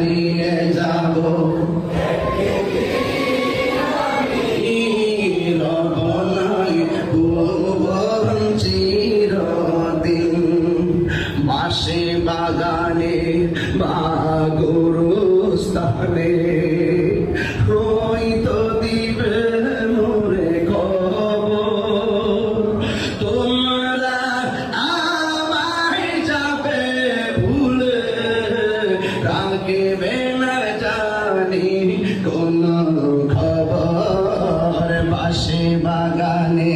হারিয়ে যাব রবনাই ভুবন চিরদিন বাসে বাগানে বা গুরুস্থানে হয়তো দিবে মোরে খবর তোমরা আমায় যাবে ভুলে রাখবে না জানি কোন খবর বাসে বাগানে